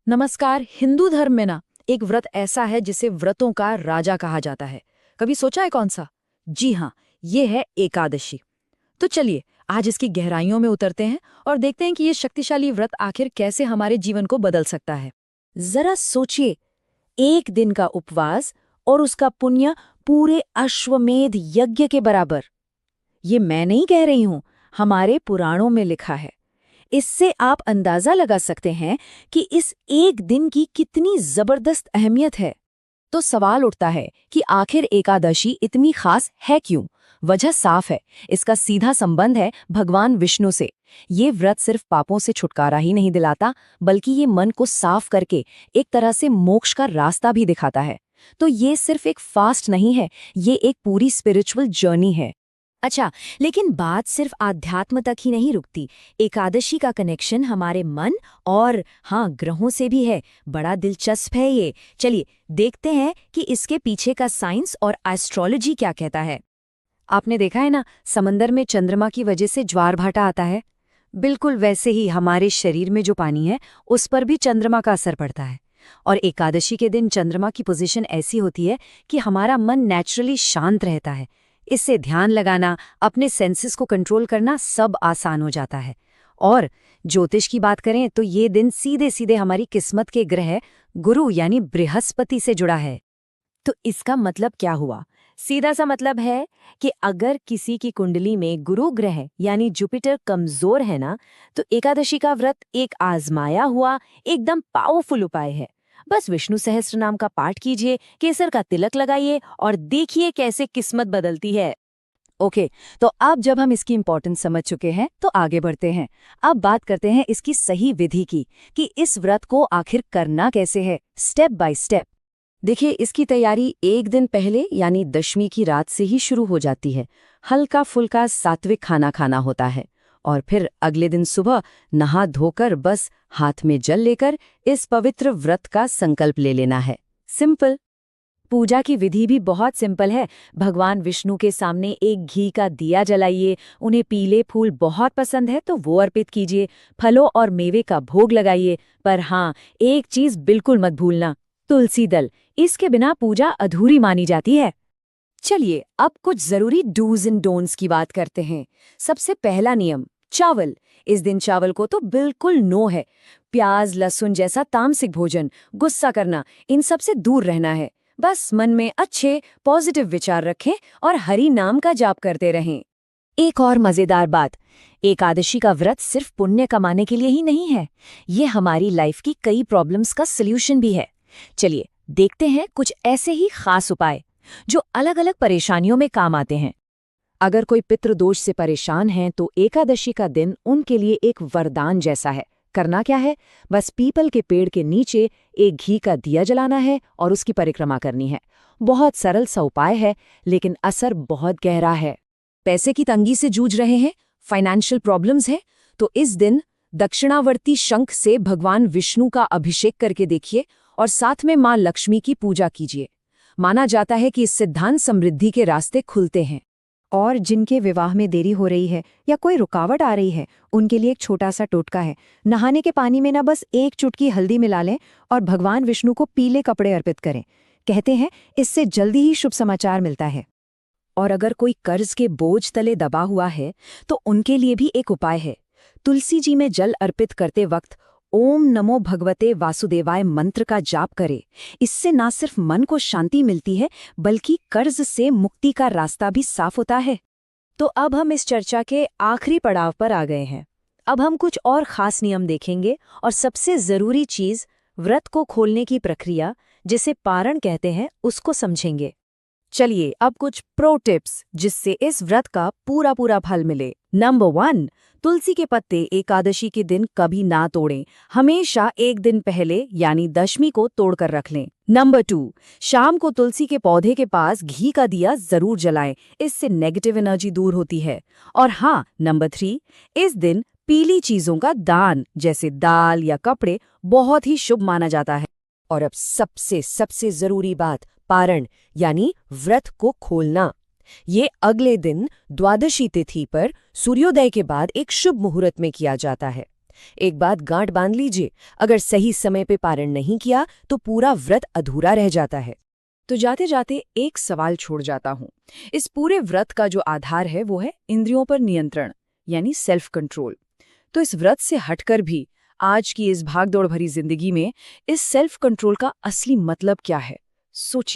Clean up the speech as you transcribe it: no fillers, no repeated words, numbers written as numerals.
नमस्कार। हिंदू धर्म में ना एक व्रत ऐसा है जिसे व्रतों का राजा कहा जाता है। कभी सोचा है कौन सा? जी हाँ, ये है एकादशी। तो चलिए आज इसकी गहराइयों में उतरते हैं और देखते हैं कि ये शक्तिशाली व्रत आखिर कैसे हमारे जीवन को बदल सकता है। जरा सोचिए, एक दिन का उपवास और उसका पुण्य पूरे अश्वमेध यज्ञ के बराबर। ये मैं नहीं कह रही हूं, हमारे पुराणों में लिखा है। इससे आप अंदाजा लगा सकते हैं कि इस एक दिन की कितनी जबरदस्त अहमियत है। तो सवाल उठता है कि आखिर एकादशी इतनी खास है क्यों? वजह साफ है, इसका सीधा संबंध है भगवान विष्णु से। ये व्रत सिर्फ पापों से छुटकारा ही नहीं दिलाता, बल्कि ये मन को साफ करके एक तरह से मोक्ष का रास्ता भी दिखाता है। तो ये सिर्फ एक फास्ट नहीं है, ये एक पूरी स्पिरिचुअल जर्नी है। अच्छा, लेकिन बात सिर्फ आध्यात्म तक ही नहीं रुकती। एकादशी का कनेक्शन हमारे मन और हाँ ग्रहों से भी है। बड़ा दिलचस्प है ये। चलिए देखते हैं कि इसके पीछे का साइंस और एस्ट्रोलॉजी क्या कहता है। आपने देखा है ना, समंदर में चंद्रमा की वजह से ज्वार भाटा आता है। बिल्कुल वैसे ही हमारे शरीर में जो पानी है उस पर भी चंद्रमा का असर पड़ता है। और एकादशी के दिन चंद्रमा की पोजीशन ऐसी होती है कि हमारा मन नेचुरली शांत रहता है। इससे ध्यान लगाना, अपने सेंसेस को कंट्रोल करना सब आसान हो जाता है। और ज्योतिष की बात करें तो ये दिन सीधे सीधे हमारी किस्मत के ग्रह गुरु यानी बृहस्पति से जुड़ा है। तो इसका मतलब क्या हुआ? सीधा सा मतलब है कि अगर किसी की कुंडली में गुरु ग्रह यानी जुपिटर कमजोर है ना, तो एकादशी का व्रत एक आजमाया हुआ एकदम पावरफुल उपाय है। बस विष्णु सहस्त्र नाम का पाठ कीजिए, केसर का तिलक लगाइए और देखिए कैसे किस्मत बदलती है। ओके, तो अब जब हम इसकी इंपॉर्टेंस समझ चुके हैं तो आगे बढ़ते हैं। अब बात करते हैं इसकी सही विधि की, कि इस व्रत को आखिर करना कैसे है, स्टेप बाय स्टेप। देखिए, इसकी तैयारी एक दिन पहले यानी दशमी की रात से ही शुरू हो जाती है। हल्का फुल्का सात्विक खाना खाना होता है और फिर अगले दिन सुबह नहा धोकर बस हाथ में जल लेकर इस पवित्र व्रत का संकल्प ले लेना है। सिंपल। पूजा की विधि भी बहुत सिंपल है। भगवान विष्णु के सामने एक घी का दिया जलाइए। उन्हें पीले फूल बहुत पसंद है तो वो अर्पित कीजिए। फलों और मेवे का भोग लगाइए। पर हाँ, एक चीज बिल्कुल मत भूलना, तुलसी दल। इसके बिना पूजा अधूरी मानी जाती है। चलिए अब कुछ जरूरी डूज एंड डोंट्स की बात करते हैं। सबसे पहला नियम, चावल। इस दिन चावल को तो बिल्कुल नो है। प्याज लहसुन जैसा तामसिक भोजन, गुस्सा करना, इन सब से दूर रहना है। बस मन में अच्छे पॉजिटिव विचार रखें और हरि नाम का जाप करते रहें। एक और मजेदार बात, एकादशी का व्रत सिर्फ पुण्य कमाने के लिए ही नहीं है, ये हमारी लाइफ की कई प्रॉब्लम्स का सल्यूशन भी है। चलिए देखते हैं कुछ ऐसे ही खास उपाय जो अलग अलग परेशानियों में काम आते हैं। अगर कोई पितृदोष से परेशान है तो एकादशी का दिन उनके लिए एक वरदान जैसा है। करना क्या है? बस पीपल के पेड़ के नीचे एक घी का दिया जलाना है और उसकी परिक्रमा करनी है। बहुत सरल सा उपाय है, लेकिन असर बहुत गहरा है। पैसे की तंगी से जूझ रहे हैं, फाइनेंशियल प्रॉब्लम्स है, तो इस दिन दक्षिणावर्ती शंख से भगवान विष्णु का अभिषेक करके देखिए और साथ में मां लक्ष्मी की पूजा कीजिए। माना जाता है कि इससे धन समृद्धि के रास्ते खुलते हैं। और जिनके विवाह में देरी हो रही है या कोई रुकावट आ रही है, उनके लिए एक छोटा सा टोटका है। नहाने के पानी में ना बस एक चुटकी हल्दी मिला लें और भगवान विष्णु को पीले कपड़े अर्पित करें। कहते हैं इससे जल्दी ही शुभ समाचार मिलता है। और अगर कोई कर्ज के बोझ तले दबा हुआ है तो उनके लिए भी एक उपाय है। तुलसी जी में जल अर्पित करते वक्त ओम नमो भगवते वासुदेवाय मंत्र का जाप करें। इससे ना सिर्फ मन को शांति मिलती है, बल्कि कर्ज से मुक्ति का रास्ता भी साफ होता है। तो अब हम इस चर्चा के आखिरी पड़ाव पर आ गए हैं। अब हम कुछ और खास नियम देखेंगे और सबसे जरूरी चीज, व्रत को खोलने की प्रक्रिया, जिसे पारण कहते हैं, उसको समझेंगे। चलिए अब कुछ प्रो टिप्स जिससे इस व्रत का पूरा पूरा फल मिले। नंबर 1, तुलसी के पत्ते एकादशी के दिन कभी ना तोड़ें। हमेशा एक दिन पहले यानी दशमी को तोड़कर रख लें। नंबर 2, शाम को तुलसी के पौधे के पास घी का दिया जरूर जलाएं। इससे नेगेटिव एनर्जी दूर होती है। और हाँ, नंबर 3, इस दिन पीली चीजों का दान जैसे दाल या कपड़े बहुत ही शुभ माना जाता है। और अब सबसे जरूरी बात, पारण यानी व्रत को खोलना। ये अगले दिन द्वादशी तिथि पर सूर्योदय के बाद एक शुभ मुहूर्त में किया जाता है। एक बात गांठ बांध लीजिए, अगर सही समय पे पारण नहीं किया तो पूरा व्रत अधूरा रह जाता है। तो जाते जाते एक सवाल छोड़ जाता हूँ। इस पूरे व्रत का जो आधार है वो है इंद्रियों पर नियंत्रण, यानी सेल्फ कंट्रोल। तो इस व्रत से हटकर भी आज की इस भागदौड़ भरी जिंदगी में इस सेल्फ कंट्रोल का असली मतलब क्या है? सोचिए।